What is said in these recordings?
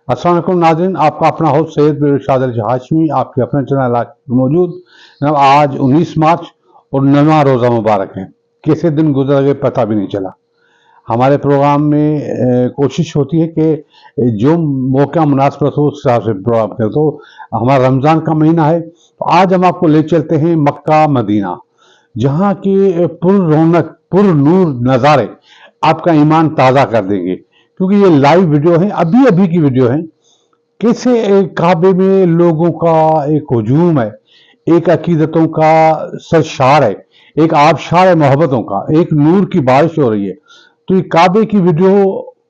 अस्सलाम वालेकुम नाज़रीन, आपका अपना होस्ट सैयद इरशाद अली हाशमी आपके अपने चैनल पर मौजूद। जनाब आज 19 मार्च और 9वां रोज़ा मुबारक है। कैसे दिन गुजर गए पता भी नहीं चला। हमारे प्रोग्राम में कोशिश होती है कि जो मौका मुनासिब हो उस हिसाब से प्रोग्राम करें। तो हमारा रमज़ान का महीना है, तो आज हम आपको ले चलते हैं मक्का मदीना, जहाँ के पुर रौनक पुर नूर नज़ारे आपका ईमान ताज़ा कर देंगे। क्योंकि ये लाइव वीडियो है, अभी अभी की वीडियो है। कैसे काबे में लोगों का एक हुजूम है, एक अकीदतों का सरशार है, एक आबशार है मोहब्बतों का, एक नूर की बारिश हो रही है। तो ये काबे की वीडियो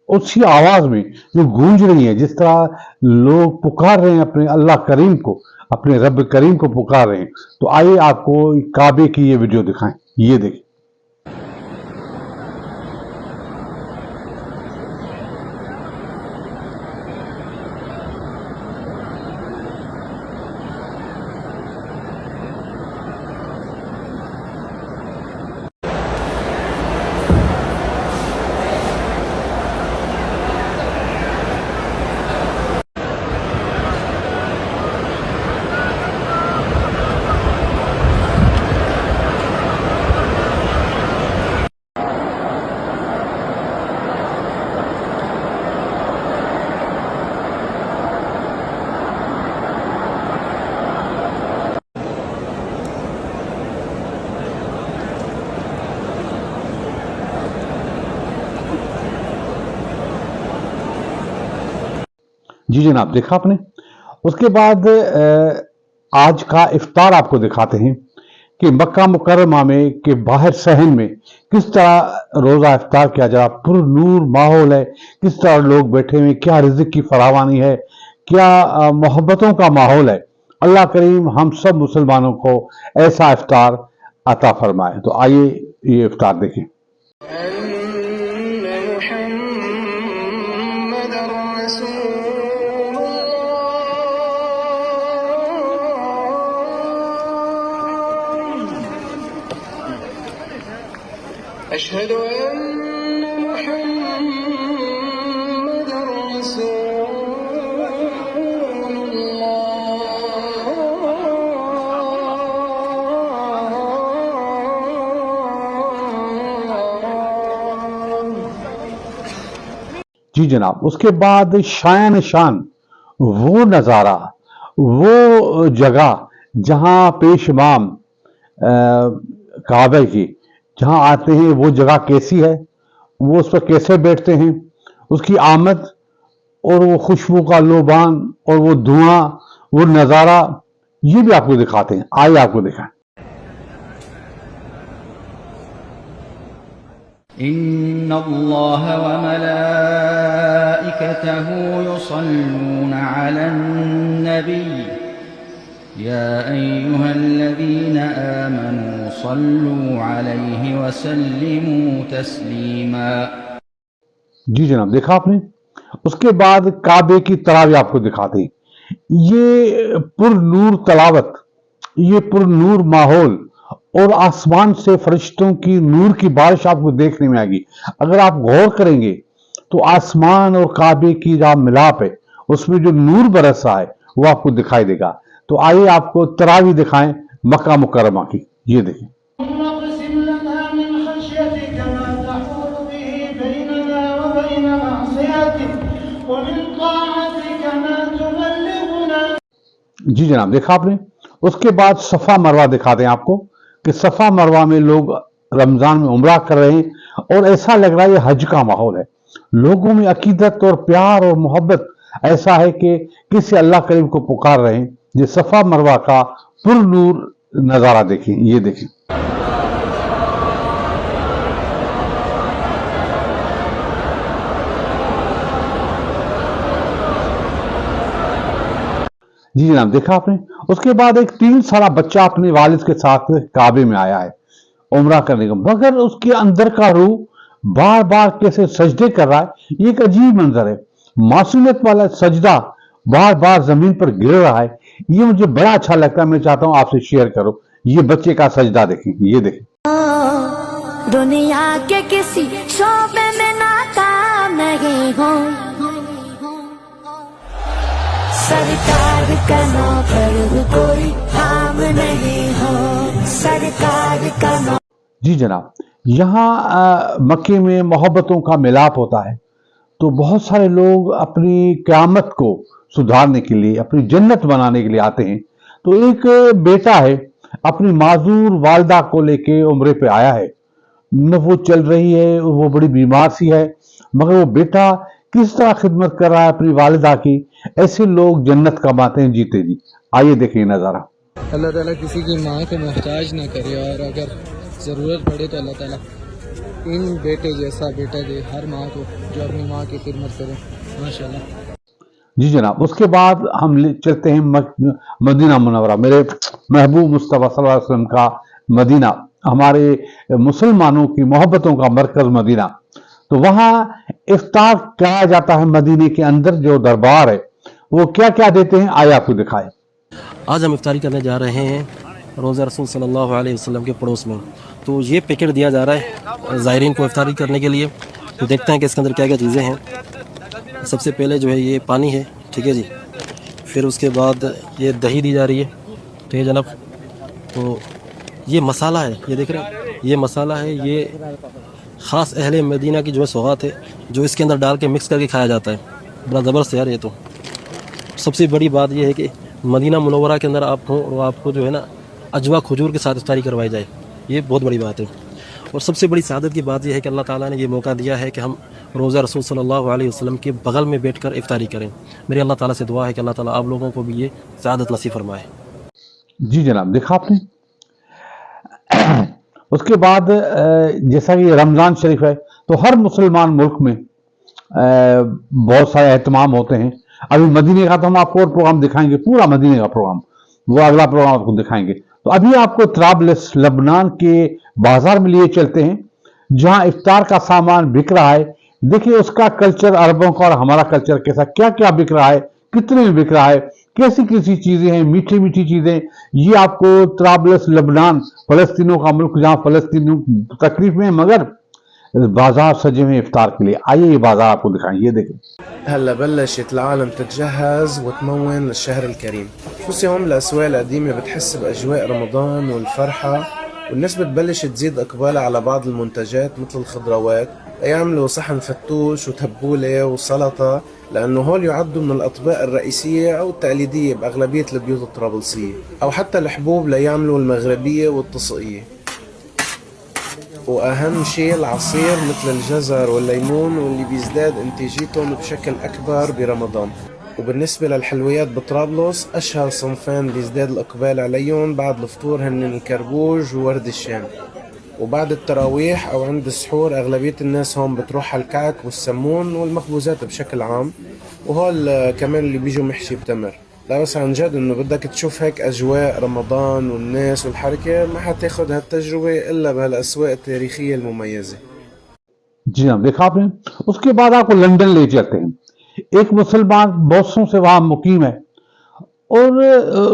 उसी आवाज में जो गूंज रही है, जिस तरह लोग पुकार रहे हैं अपने अल्लाह करीम को, अपने रब करीम को पुकार रहे हैं। तो आइए आपको काबे की ये वीडियो दिखाएं। ये देखिए। जी जनाब, देखा आपने। उसके बाद आज का इफ्तार आपको दिखाते हैं कि मक्का मुकर्रमा में के बाहर सहन में किस तरह रोजा इफ्तार किया जा रहा। पुरनूर माहौल है, किस तरह लोग बैठे हुए, क्या रिज़्क़ की फरावानी है, क्या मोहब्बतों का माहौल है। अल्लाह करीम हम सब मुसलमानों को ऐसा इफ्तार अता फरमाए। तो आइए ये इफ्तार देखें। أشهد أن محمد رسول الله। जी जनाब, उसके बाद शान शान वो नज़ारा, वो जगह जहां पेशमाम काबे की जहां आते हैं, वो जगह कैसी है, वो उस पर कैसे बैठते हैं, उसकी आमद और वो खुशबू का लोबान और वो धुआं, वो नज़ारा, ये भी आपको दिखाते हैं। आइए आपको दिखाएं। इन्नल्लाह व मलाइकतहु युसल्लूना अलन नबी या अय्युहल्लज़ीना आमनू सल्लू अलैहि व सल्लिमू तस्लीमा। जी जनाब, देखा आपने। उसके बाद काबे की तरावी आपको दिखाते हैं। ये पुरनूर तलावत, ये पुरनूर माहौल और आसमान से फरिश्तों की नूर की बारिश आपको देखने में आएगी। अगर आप गौर करेंगे तो आसमान और काबे की जो मिलाप है, उसमें जो नूर बरस रहा है वो आपको दिखाई देगा। तो आइए आपको तरावी दिखाएं मक्का मुकर्रमा की। ये देखिए। जी जनाब, देखा आपने। उसके बाद सफा मरवा दिखाते हैं आपको कि सफा मरवा में लोग रमजान में उम्रा कर रहे हैं और ऐसा लग रहा है ये हज का माहौल है। लोगों में अकीदत और प्यार और मोहब्बत ऐसा है कि किसी अल्लाह करीम को पुकार रहे हैं। ये सफा मरवा का पुरनूर नजारा देखें। ये देखें। जी जनाब, देखा आपने। उसके बाद एक 3 साल बच्चा अपने वालिद के साथ काबे में आया है उम्रा करने का, मगर उसके अंदर का रूह बार बार कैसे सजदे कर रहा है। ये एक अजीब मंजर है। मासूमियत वाला सजदा बार बार जमीन पर गिर रहा है। ये मुझे बड़ा अच्छा लगता है। मैं चाहता हूं आपसे शेयर करो। ये बच्चे का सजदा देखें। ये देखें। दुनिया के किसी शोबे में नाकाम नहीं हूं, सरकार का नौकर हूँ कोई काम नहीं हो, सरकार का नौकर। जी जनाब, यहाँ मक्के में मोहब्बतों का मिलाप होता है, तो बहुत सारे लोग अपनी क़यामत को सुधारने के लिए, अपनी जन्नत बनाने के लिए आते हैं। तो एक बेटा है, अपनी माजूर वालदा को लेके उम्रे पे आया है, न वो चल रही है, वो बड़ी बीमार सी है, मगर वो बेटा किस तरह खिदमत कर रहा है अपनी वालिदा की। ऐसे लोग जन्नत कमाते हैं जीते जी। आइए देखिए नज़ारा। अल्लाह ताला किसी की माँ को मोहताज ना करे, और अगर ज़रूरत पड़े तो अल्लाह ताला इन बेटे जैसा बेटा दे हर माँ को जो अपनी माँ की खिदमत करे, माशाल्लाह। जी जनाब, उसके बाद हम चलते हैं मदीना मुनव्वरा, मेरे महबूब मुस्तफ़ा सल्लल्लाहु अलैहि वसल्लम का मदीना, हमारे मुसलमानों की मोहब्बतों का मरकज़ मदीना। तो वहाँ इफ्तार कराया जाता है। मदीने के अंदर जो दरबार है वो क्या क्या देते हैं, आइए आपको दिखाएं। आज हम इफ्तारी करने जा रहे हैं रोज़ा रसूल सल्लल्लाहु अलैहि वसल्लम के पड़ोस में। तो ये पैकेट दिया जा रहा है ज़ायरीन को इफ्तारी करने के लिए। तो देखते हैं कि इसके अंदर क्या क्या चीज़ें हैं। सबसे पहले जो है ये पानी है, ठीक है जी। फिर उसके बाद ये दही दी जा रही है, ठीक है जनाब। तो ये मसाला है, ये देख रहे हैं, ये मसाला है, ये ख़ास अहले मदीना की जो है सौगात है, जो इसके अंदर डाल के मिक्स करके खाया जाता है। बड़ा ज़बरदस्त यार ये तो। सबसे बड़ी बात ये है कि मदीना मुनव्वरा के अंदर आप हों और आपको जो है ना अजवा खजूर के साथ इफ्तारी करवाई जाए, ये बहुत बड़ी बात है। और सबसे बड़ी सआदत की बात यह है कि अल्लाह ताला ने ये मौका दिया है कि हम रोज़ा रसूल सल्लल्लाहु अलैहि वसल्लम के बगल में बैठकर इफ्तारी करें। मेरी अल्लाह ताला से दुआ है कि अल्लाह ताला आप लोगों को भी ये सआदत नसीब फरमाए। जी जनाब, देखा आपने। उसके बाद जैसा कि रमज़ान शरीफ है, तो हर मुसलमान मुल्क में बहुत सारे एहतमाम होते हैं। अभी मदीने का तो हम आपको और प्रोग्राम दिखाएंगे, पूरा मदीने का प्रोग्राम, वो अगला प्रोग्राम आपको दिखाएंगे। तो अभी आपको त्राबलस लबनान के बाजार में लिए चलते हैं, जहां इफ्तार का सामान बिक रहा है। देखिए उसका कल्चर, अरबों का और हमारा कल्चर कैसा, क्या क्या बिक रहा है, कितने में बिक रहा है, कैसी कैसी चीजें हैं, मीठी मीठी चीजें। ये आपको त्राबलस लबनान, फलस्तीनों का मुल्क, जहां फलस्तीन तकलीफ में, मगर बाजार सजे हुए इफ्तार के लिए। आइए ये बाजार आपको दिखाएं, ये देखें। هلا بلشت العالم تتجهز وتمون للشهر الكريم، خصوصي هون الأسواق القديمة بتحس بأجواء رمضان والفرحة، والناس بتبلش تزيد إقبالها على بعض المنتجات مثل الخضروات، يعملوا صحن فتوش وتبولة وسلطة، لأنه هول يعدوا من الأطباق الرئيسية أو التقليدية بأغلبية البيوت الطرابلسية، أو حتى الحبوب ليعملوا المغربية والطصقية. وأهم شيء العصير مثل الجزر والليمون، واللي بيزداد انتاجيتهم بشكل أكبر برمضان. وبالنسبة للحلويات بطرابلس أشهر صنفين بيزداد الإقبال عليهم بعد الفطور هن الكربوج وورد الشام. وبعد التراويح أو عند السحور أغلبية الناس هون بتروح على الكعك والسمون والمخبوزات بشكل عام، وهول كمان اللي بيجوا محشي بتمر. لا بس عن جد انه بدك تشوف هيك اجواء رمضان والناس والحركه، ما حتاخذ هالتجربه الا بهالاسواق التاريخيه المميزه. जी हाँ, देखा आपने। उसके बाद आपको लंदन ले जाते हैं। एक मुसलमान बरसों से वहां मुकीम है और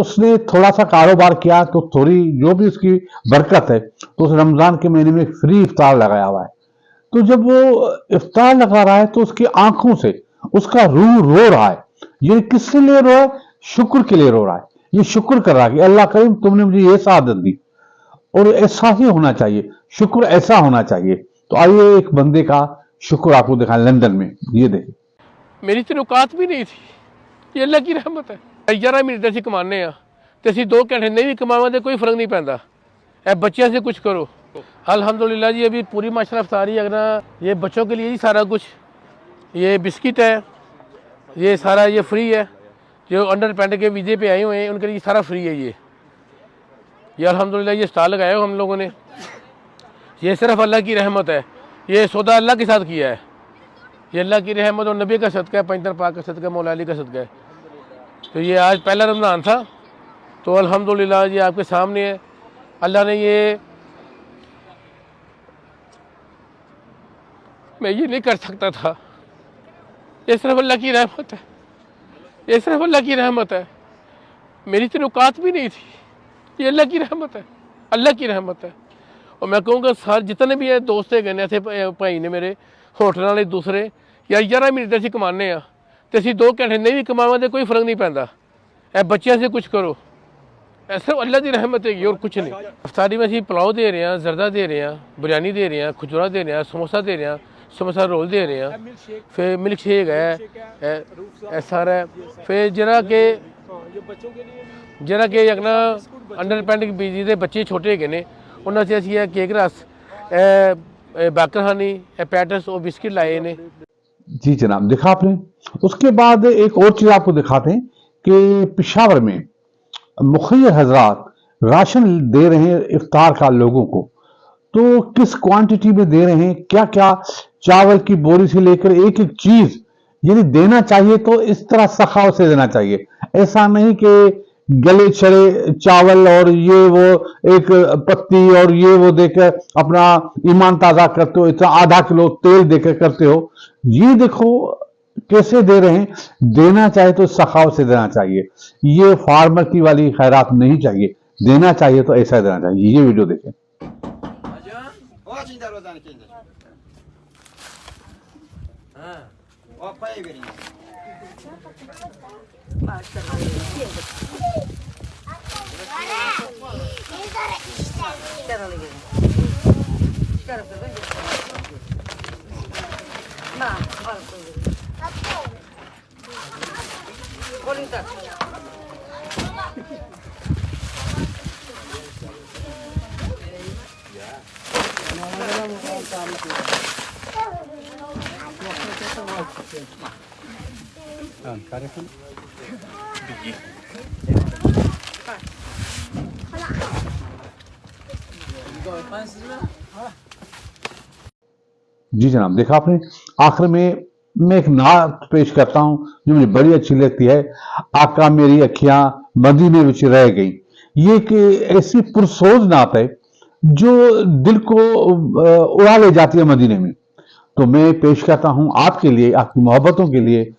उसने थोड़ा सा कारोबार किया, तो थोड़ी जो भी उसकी बरकत है, तो उस रमजान के महीने में फ्री इफ्तार लगाया हुआ है। तो जब वो इफ्तार लगा रहा है तो उसकी आंखों से उसका रूह रो रहा है। ये किसके लिए रो रहा है? शुक्र के लिए रो रहा है। ये शुक्र कर रहा है कि अल्लाह करीम तुमने मुझे ये सआदत दी, और ऐसा ही होना चाहिए, शुक्र ऐसा होना चाहिए। तो आइए एक बंदे का शुक्र आपको दिखाएं लंदन में, ये देखिए। मेरी तो औकात भी नहीं थी, ये अल्लाह की रहमत है। 11 मिनट ਅਸੀਂ ਕਮਾਉਂਦੇ ਆ ਤੇ ਅਸੀਂ 2 ਘੰਟੇ नहीं भी कमावांगे कोई फर्क नहीं पैंदा। ए बच्चों से कुछ करो। अल्हम्दुलिल्लाह जी, अभी पूरी माशाल्लाह इफ्तारी अगर ये बच्चों के लिए ही सारा कुछ, ये बिस्किट है, ये सारा ये फ्री है। जो अंडर पेंट के वीज़े पे आए हुए हैं उनके लिए सारा फ्री है। ये अल्हम्दुलिल्लाह ये स्टॉल लगाया हो हम लोगों ने, ये सिर्फ अल्लाह की रहमत है। ये सौदा अल्लाह के साथ किया है, ये अल्लाह की रहमत और नबी का सदका है, पैंतर पाक का सदका, मौला अली का सदका है। तो ये आज पहला रमज़ान था, तो अल्हम्दुलिल्लाह ये आपके सामने है। अल्लाह ने ये, मैं ये नहीं कर सकता था, ये सिर्फ अल्लाह की रहमत है, ये सिर्फ अल्लाह की रहमत है। मेरी तो औकात भी नहीं थी, ये अल्लाह की रहमत है, अल्लाह की रहमत है। और मैं कहूँगा सारे जितने भी है दोस्त गए थे भाई ने मेरे होटल वाले दूसरे, यार 11 मिनट ਅਸੀਂ ਕਮਾਉਂਦੇ ਆ ਤੇ ਅਸੀਂ 2 ਘੰਟੇ ਨਹੀਂ ਵੀ ਕਮਾਵਾਂਗੇ ਕੋਈ ਫਰਕ ਨਹੀਂ ਪੈਂਦਾ। ਇਹ ਬੱਚਿਆਂ ਸੇ ਕੁਝ ਕਰੋ, ਇਹ ਸਿਰਫ ਅੱਲਾ ਦੀ ਰਹਿਮਤ ਹੈਗੀ और कुछ नहीं। अफ्तारी में ਅਸੀਂ पुलाव दे रहे हैं, जर्दा दे रहे हैं, बिरयानी दे रहे हैं, खुजरा दे रहे हैं, समोसा दे रहे हैं, समोसा रोल दे रहे हैं, फिर मिल्क शेक है, सारा है। फिर ਜਿਹੜਾ ਕਿ ਆਪਣਾ ਅੰਡਰ ਪੈਂਡਿੰਗ ਬੀਜੀ ਦੇ ਬੱਚੇ ਛੋਟੇ ਹੈਗੇ ਨੇ ਉਹਨਾਂ 'ਚ ਅਸੀਂ ਇਹ ਕੇਕ ਰਸ, ਬਾਕਰ ਹਾਨੀ, ਪੈਟਸ और बिस्किट लाए ने। जी जनाब, देखा आपने। उसके बाद एक और चीज आपको दिखाते हैं कि पेशावर में मुखिर हजरात राशन दे रहे हैं इफ्तार का लोगों को। तो किस क्वांटिटी में दे रहे हैं, क्या क्या, चावल की बोरी से लेकर एक एक चीज यदि देना चाहिए तो इस तरह सखाव से देना चाहिए। ऐसा नहीं कि गले छड़े चावल और ये वो एक पत्ती और ये वो देकर अपना ईमान ताजा करते हो, इतना आधा किलो तेल देकर करते हो। ये देखो कैसे दे रहे हैं। देना चाहिए तो सखाव से देना चाहिए। ये फार्मर की वाली खैरात नहीं चाहिए, देना चाहिए तो ऐसा देना चाहिए। ये वीडियो देखें। जी जनाब, देखा आपने। आखिर में मैं एक नात पेश करता हूं जो मुझे बड़ी अच्छी लगती है। आका मेरी अखियां मदीने विच रह गई। ये कि ऐसी पुरसोज नात है जो दिल को उड़ा ले जाती है मदीने में। तो मैं पेश करता हूं आपके लिए, आपकी मोहब्बतों के लिए।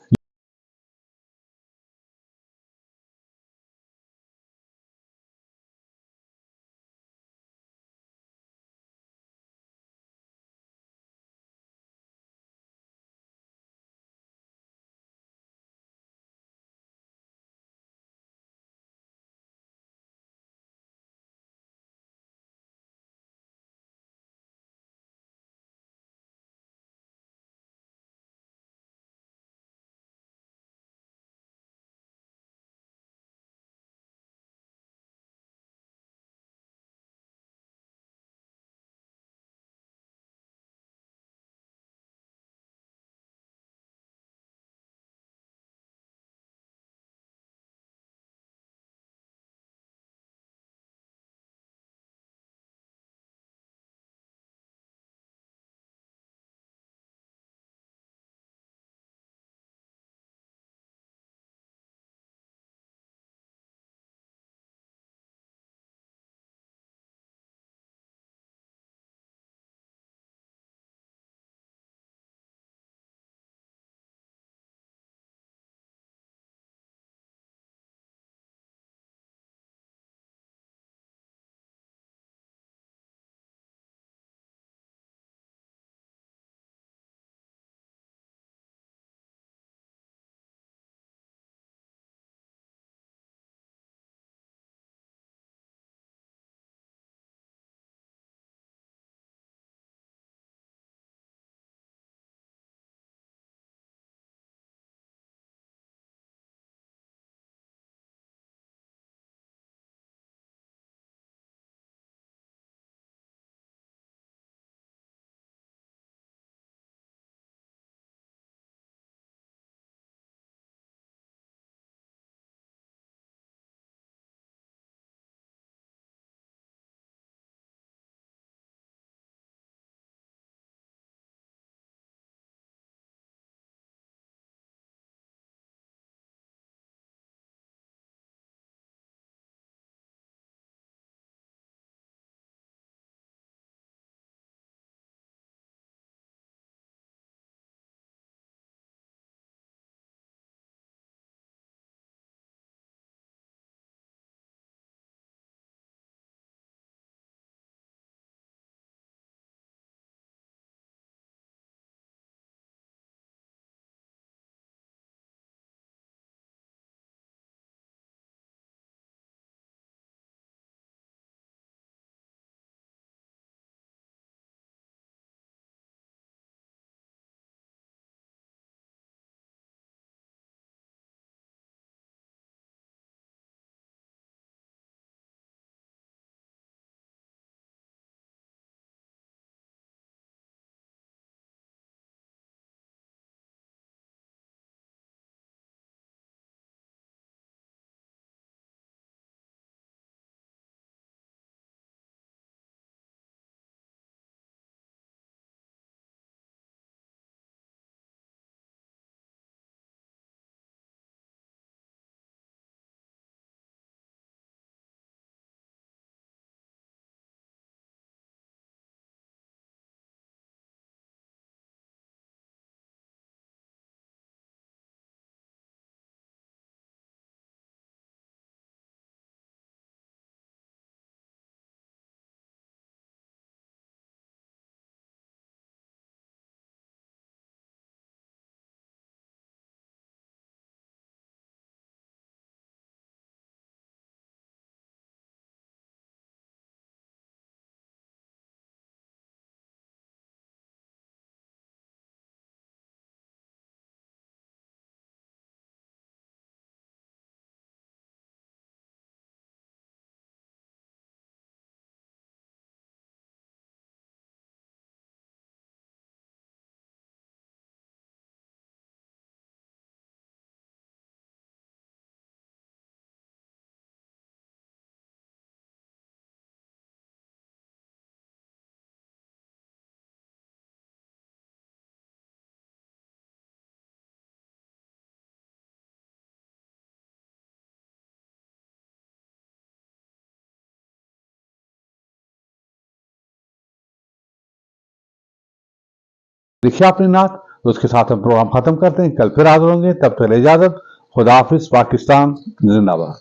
लिखिए अपनी नात। तो उसके साथ हम प्रोग्राम खत्म करते हैं। कल फिर हाजिर होंगे, तब तक इजाजत। खुदा हाफिज। पाकिस्तान जिंदाबाद।